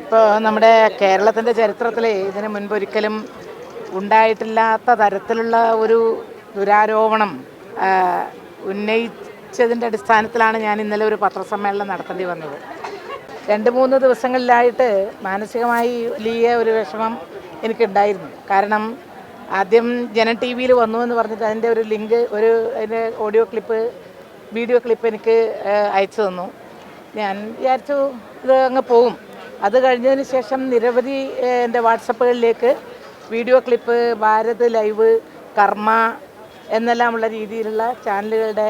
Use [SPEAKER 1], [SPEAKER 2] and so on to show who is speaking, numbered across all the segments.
[SPEAKER 1] ഇപ്പോൾ നമ്മുടെ കേരളത്തിൻ്റെ ചരിത്രത്തിൽ ഇതിന് മുൻപൊരിക്കലും ഉണ്ടായിട്ടില്ലാത്ത തരത്തിലുള്ള ഒരു ദുരാരോപണം ഉന്നയിച്ചതിൻ്റെ അടിസ്ഥാനത്തിലാണ് ഞാൻ ഇന്നലെ ഒരു പത്രസമ്മേളനം നടത്തേണ്ടി വന്നത്. 2-3 ദിവസങ്ങളിലായിട്ട് മാനസികമായി വലിയ ഒരു വിഷമം എനിക്കുണ്ടായിരുന്നു. കാരണം ആദ്യം ജനം ടി വിയിൽ വന്നു എന്ന് പറഞ്ഞിട്ട് അതിൻ്റെ ഒരു ലിങ്ക്, അതിൻ്റെ വീഡിയോ ക്ലിപ്പ് എനിക്ക് അയച്ചു തന്നു. ഞാൻ വിചാരിച്ചു ഇത് അങ്ങ് പോകും. അത് കഴിഞ്ഞതിന് ശേഷം നിരവധി എൻ്റെ വാട്സപ്പുകളിലേക്ക് വീഡിയോ ക്ലിപ്പ്, ഭാരത് ലൈവ്, കർമ്മ എന്നെല്ലാമുള്ള രീതിയിലുള്ള ചാനലുകളുടെ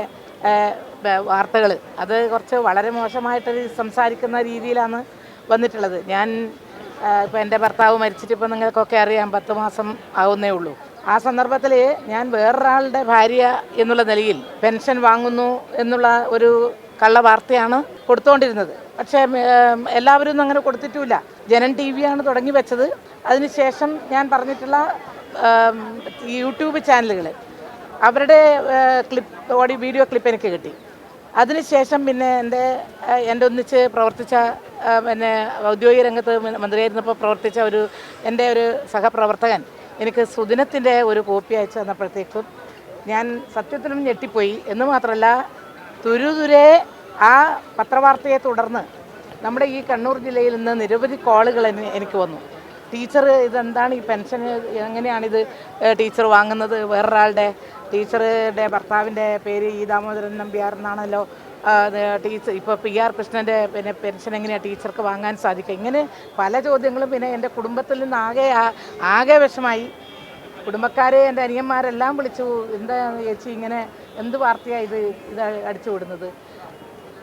[SPEAKER 1] വാർത്തകൾ, അത് കുറച്ച് വളരെ മോശമായിട്ട് സംസാരിക്കുന്ന രീതിയിലാണ് വന്നിട്ടുള്ളത്. ഞാൻ ഇപ്പോൾ എൻ്റെ ഭർത്താവ് മരിച്ചിട്ട് ഇപ്പോൾ നിങ്ങൾക്കൊക്കെ അറിയാം 10 മാസം ആവുന്നേ ഉള്ളൂ. ആ സന്ദർഭത്തിൽ ഞാൻ വേറൊരാളുടെ ഭാര്യ എന്നുള്ള നിലയിൽ പെൻഷൻ വാങ്ങുന്നു എന്നുള്ള ഒരു കള്ള വാർത്തയാണ് കൊടുത്തുകൊണ്ടിരുന്നത്. പക്ഷേ എല്ലാവരും ഒന്നും അങ്ങനെ കൊടുത്തിട്ടുമില്ല. ജനം ടി വിയാണ് തുടങ്ങി വെച്ചത്. അതിനുശേഷം ഞാൻ പറഞ്ഞിട്ടുള്ള യൂട്യൂബ് ചാനലുകൾ, അവരുടെ വീഡിയോ ക്ലിപ്പ് എനിക്ക് കിട്ടി. അതിനുശേഷം പിന്നെ എൻ്റെ ഒന്നിച്ച് പ്രവർത്തിച്ച, പിന്നെ ഔദ്യോഗിക രംഗത്ത് മന്ത്രിയായിരുന്നപ്പോൾ പ്രവർത്തിച്ച എൻ്റെ ഒരു സഹപ്രവർത്തകൻ എനിക്ക് സുദിനത്തിൻ്റെ ഒരു കോപ്പി അയച്ചു തന്നപ്പോഴത്തേക്കും ഞാൻ സത്യത്തിലും ഞെട്ടിപ്പോയി. എന്ന് മാത്രമല്ല, തുരുതുരെ ആ പത്രവാർത്തയെ തുടർന്ന് നമ്മുടെ ഈ കണ്ണൂർ ജില്ലയിൽ നിന്ന് നിരവധി കോളുകൾ എനിക്ക് വന്നു. ടീച്ചർ, ഇതെന്താണ് ഈ പെൻഷൻ, എങ്ങനെയാണിത് ടീച്ചർ വാങ്ങുന്നത്? വേറൊരാളുടെ, ടീച്ചറുടെ ഭർത്താവിൻ്റെ പേര് ഇ ദാമോദരൻ നമ്പ്യാർ എന്നാണല്ലോ. ടീച്ചർ ഇപ്പോൾ PR കൃഷ്ണൻ്റെ പിന്നെ പെൻഷൻ എങ്ങനെയാണ് ടീച്ചർക്ക് വാങ്ങാൻ സാധിക്കുക? ഇങ്ങനെ പല ചോദ്യങ്ങളും. പിന്നെ എൻ്റെ കുടുംബത്തിൽ നിന്ന് ആകെ വിഷമായി. കുടുംബക്കാരെ, എൻ്റെ അനിയന്മാരെല്ലാം വിളിച്ചു, എന്താ ചേച്ചി ഇങ്ങനെ, എന്ത് വാർത്തയാണ് ഇത് അടിച്ചു വിടുന്നത്?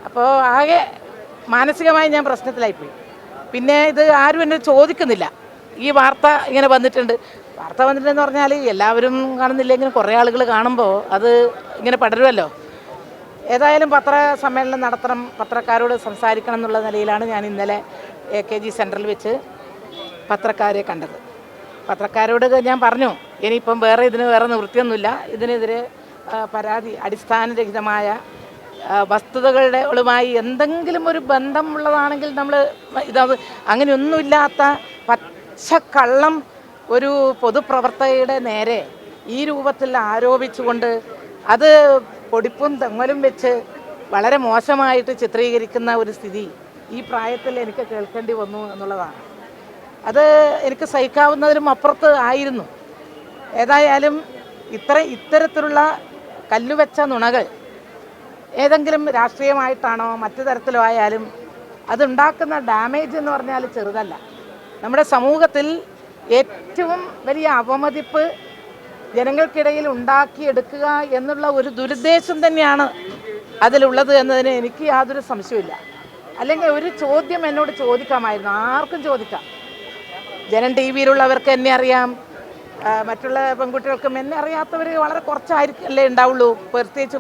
[SPEAKER 1] അപ്പോൾ ആകെ മാനസികമായി ഞാൻ പ്രശ്നത്തിലായിപ്പോയി. പിന്നെ ഇത് ആരും എന്നെ ചോദിക്കുന്നില്ല. ഈ വാർത്ത ഇങ്ങനെ വന്നിട്ടുണ്ടെന്ന് പറഞ്ഞാൽ എല്ലാവരും കാണുന്നില്ലെങ്കിലും കുറേ ആളുകൾ കാണുമ്പോൾ അത് ഇങ്ങനെ പടരുമല്ലോ. ഏതായാലും പത്രസമ്മേളനം നടത്തണം, പത്രക്കാരോട് സംസാരിക്കണം എന്നുള്ള നിലയിലാണ് ഞാൻ ഇന്നലെ AKG സെൻറ്ററിൽ വെച്ച് പത്രക്കാരെ കണ്ടത്. പത്രക്കാരോട് ഞാൻ പറഞ്ഞു, ഇനിയിപ്പം വേറെ നിവൃത്തിയൊന്നുമില്ല. ഇതിനെതിരെ പരാതി, അടിസ്ഥാനരഹിതമായ വസ്തുതകളുമായി എന്തെങ്കിലും ഒരു ബന്ധമുള്ളതാണെങ്കിൽ അങ്ങനെയൊന്നുമില്ലാത്ത പച്ചക്കള്ളം ഒരു പൊതുപ്രവർത്തകയുടെ നേരെ ഈ രൂപത്തിൽ ആരോപിച്ചുകൊണ്ട് അത് പൊടിപ്പും തെങ്ങലും വെച്ച് വളരെ മോശമായിട്ട് ചിത്രീകരിക്കുന്ന ഒരു സ്ഥിതി ഈ പ്രായത്തിൽ എനിക്ക് കേൾക്കേണ്ടി വന്നു എന്നുള്ളതാണ്. അത് എനിക്ക് സഹിക്കാവുന്നതിലും അപ്പുറത്ത് ആയിരുന്നു. ഏതായാലും ഇത്തരത്തിലുള്ള കല്ലുവെച്ച നുണകൾ ഏതെങ്കിലും രാഷ്ട്രീയമായിട്ടാണോ മറ്റു തരത്തിലോ ആയാലും അതുണ്ടാക്കുന്ന ഡാമേജ് എന്ന് പറഞ്ഞാൽ ചെറുതല്ല. നമ്മുടെ സമൂഹത്തിൽ ഏറ്റവും വലിയ അവമതിപ്പ് ജനങ്ങൾക്കിടയിൽ ഉണ്ടാക്കിയെടുക്കുക എന്നുള്ള ഒരു ദുരുദ്ദേശം തന്നെയാണ് അതിലുള്ളത് എന്നതിന് എനിക്ക് യാതൊരു സംശയമില്ല. അല്ലെങ്കിൽ ഒരു ചോദ്യം എന്നോട് ചോദിക്കാമായിരുന്നു, ആർക്കും ചോദിക്കാം. ജനം ടി വിയിലുള്ളവർക്ക് എന്നെ അറിയാം, മറ്റുള്ള പെൺകുട്ടികൾക്കും എന്നെ അറിയാത്തവർ വളരെ കുറച്ചായിരിക്കല്ലേ ഉണ്ടാവുള്ളൂ, പ്രത്യേകിച്ച്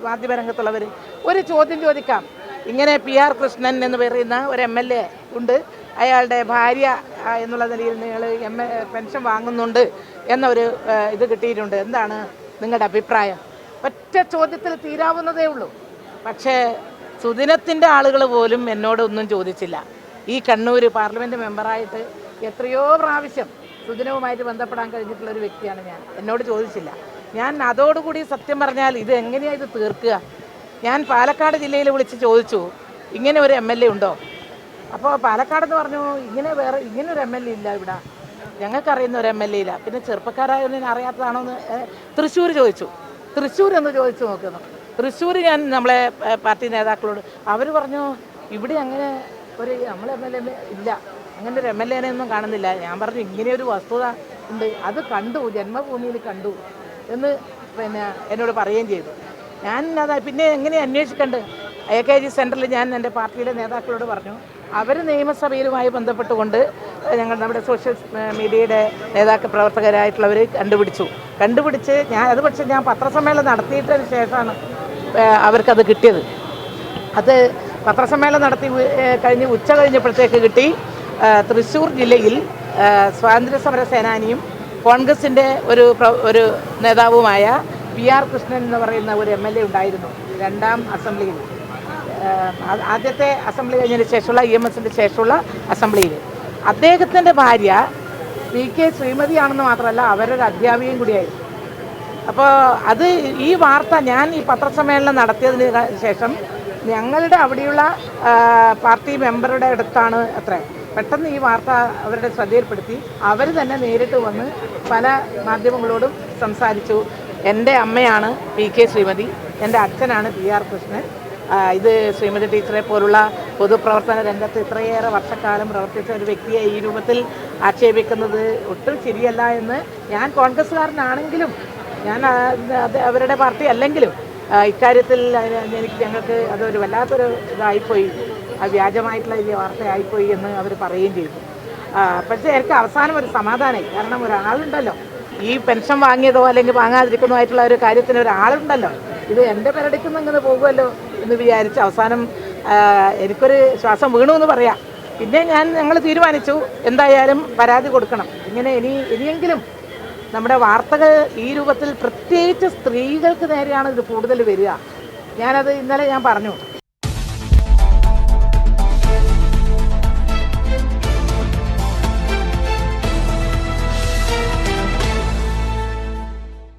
[SPEAKER 1] മാധ്യമരംഗത്തുള്ളവർ. ഒരു ചോദ്യം ചോദിക്കാം. ഇങ്ങനെ PR കൃഷ്ണൻ എന്ന് പറയുന്ന ഒരു MLA ഉണ്ട്, അയാളുടെ ഭാര്യ എന്നുള്ള നിലയിൽ നിങ്ങൾ പെൻഷൻ വാങ്ങുന്നുണ്ട് എന്നൊരു ഇത് കിട്ടിയിട്ടുണ്ട്, എന്താണ് നിങ്ങളുടെ അഭിപ്രായം? ഒറ്റ ചോദ്യത്തിൽ തീരാവുന്നതേ ഉള്ളൂ. പക്ഷേ സുദിനത്തിൻ്റെ ആളുകൾ പോലും എന്നോടൊന്നും ചോദിച്ചില്ല. ഈ കണ്ണൂർ പാർലമെൻറ്റ് മെമ്പറായിട്ട് എത്രയോ പ്രാവശ്യം സുദിനവുമായിട്ട് ബന്ധപ്പെടാൻ കഴിഞ്ഞിട്ടുള്ളൊരു വ്യക്തിയാണ് ഞാൻ. എന്നോട് ചോദിച്ചില്ല. ഞാൻ അതോടുകൂടി സത്യം പറഞ്ഞാൽ ഇത് എങ്ങനെയാണ് ഇത് തീർക്കുക? ഞാൻ പാലക്കാട് ജില്ലയിൽ വിളിച്ച് ചോദിച്ചു, ഇങ്ങനെ ഒരു MLA ഉണ്ടോ? അപ്പോൾ പാലക്കാടെന്ന് പറഞ്ഞു, ഇങ്ങനൊരു MLA ഇല്ല ഇവിടെ, ഞങ്ങൾക്കറിയുന്ന ഒരു MLA ഇല്ല. പിന്നെ ചെറുപ്പക്കാരായതിന് അറിയാത്തതാണോ എന്ന് തൃശ്ശൂർ ചോദിച്ചു. തൃശ്ശൂരൊന്ന് ചോദിച്ചു നോക്കുന്നു. തൃശ്ശൂർ ഞാൻ നമ്മളെ പാർട്ടി നേതാക്കളോട്, അവർ പറഞ്ഞു ഇവിടെ അങ്ങനെ നമ്മൾ MLA ഇല്ല, അങ്ങനെ ഒരു MLA ഒന്നും കാണുന്നില്ല. ഞാൻ പറഞ്ഞു ഇങ്ങനെയൊരു വസ്തുത ഉണ്ട്, അത് കണ്ടു, ജന്മഭൂമിയിൽ കണ്ടു എന്ന് പിന്നെ എന്നോട് പറയുകയും ചെയ്തു. ഞാൻ പിന്നെ എങ്ങനെ അന്വേഷിക്കണ്ട്? AKG സെൻറ്ററിൽ ഞാൻ എൻ്റെ പാർട്ടിയിലെ നേതാക്കളോട് പറഞ്ഞു. അവർ നിയമസഭയിലുമായി ബന്ധപ്പെട്ടുകൊണ്ട് നമ്മുടെ സോഷ്യൽ മീഡിയയുടെ പ്രവർത്തകരായിട്ടുള്ളവർ കണ്ടുപിടിച്ച് പക്ഷേ ഞാൻ പത്രസമ്മേളനം നടത്തിയിട്ടതിന് ശേഷമാണ് അവർക്കത് കിട്ടിയത്. അത് പത്രസമ്മേളനം നടത്തി കഴിഞ്ഞ് ഉച്ച കഴിഞ്ഞപ്പോഴത്തേക്ക് കിട്ടി. തൃശ്ശൂർ ജില്ലയിൽ സ്വാതന്ത്ര്യ സമര സേനാനിയും കോൺഗ്രസിൻ്റെ ഒരു നേതാവുമായ PR കൃഷ്ണൻ എന്ന് പറയുന്ന ഒരു MLA ഉണ്ടായിരുന്നു 2ാം അസംബ്ലിയിൽ. ആദ്യത്തെ അസംബ്ലി കഴിഞ്ഞതിന് ശേഷമുള്ള EMSൻ്റെ ശേഷമുള്ള അസംബ്ലിയിൽ അദ്ദേഹത്തിൻ്റെ ഭാര്യ PK ശ്രീമതിയാണെന്ന് മാത്രമല്ല അവരൊരു അധ്യാപികയും കൂടിയായിരുന്നു. അപ്പോൾ അത് ഈ വാർത്ത ഞാൻ ഈ പത്രസമ്മേളനം നടത്തിയതിന് ശേഷം ഞങ്ങളുടെ അവിടെയുള്ള പാർട്ടി മെമ്പറുടെ അടുത്താണ് അത്ര പെട്ടെന്ന് ഈ വാർത്ത അവരുടെ ശ്രദ്ധയിൽപ്പെടുത്തി. അവർ തന്നെ നേരിട്ട് വന്ന് പല മാധ്യമങ്ങളോടും സംസാരിച്ചു. എൻ്റെ അമ്മയാണ് PK ശ്രീമതി, എൻ്റെ അച്ഛനാണ് PR കൃഷ്ണൻ. ഇത് ശ്രീമതി ടീച്ചറെ പോലുള്ള പൊതുപ്രവർത്തന രംഗത്ത് ഇത്രയേറെ വർഷക്കാലം പ്രവർത്തിച്ച ഒരു വ്യക്തിയെ ഈ രൂപത്തിൽ ആക്ഷേപിക്കുന്നത് ഒട്ടും ശരിയല്ല എന്ന് ഞാൻ കോൺഗ്രസ്സുകാരനാണെങ്കിലും ഞാൻ അവരുടെ പാർട്ടി അല്ലെങ്കിലും ഇക്കാര്യത്തിൽ ഞങ്ങൾക്ക് അതൊരു വല്ലാത്തൊരു ഇതായിപ്പോയി, വ്യാജമായിട്ടുള്ള വലിയ വാർത്തയായിപ്പോയി എന്ന് അവർ പറയുകയും ചെയ്തു. പക്ഷേ എനിക്ക് അവസാനം ഒരു സമാധാനമായി. കാരണം ഒരാളുണ്ടല്ലോ ഈ പെൻഷൻ വാങ്ങിയതോ അല്ലെങ്കിൽ വാങ്ങാതിരിക്കുന്നതോ ആയിട്ടുള്ള ഒരു കാര്യത്തിന് ഒരാളുണ്ടല്ലോ, ഇത് എൻ്റെ പെരടിക്കുന്ന ഇങ്ങനെ പോകുമല്ലോ എന്ന് വിചാരിച്ച് അവസാനം എനിക്കൊരു ശ്വാസം വീണു എന്ന് പറയാം. പിന്നെ ഞങ്ങൾ തീരുമാനിച്ചു എന്തായാലും പരാതി കൊടുക്കണം. ഇനിയെങ്കിലും നമ്മുടെ വാർത്തകൾ ഈ രൂപത്തിൽ പ്രത്യേകിച്ച് സ്ത്രീകൾക്ക് നേരെയാണ് ഇത് കൂടുതൽ വരിക. ഞാനത് ഇന്നലെ ഞാൻ പറഞ്ഞു.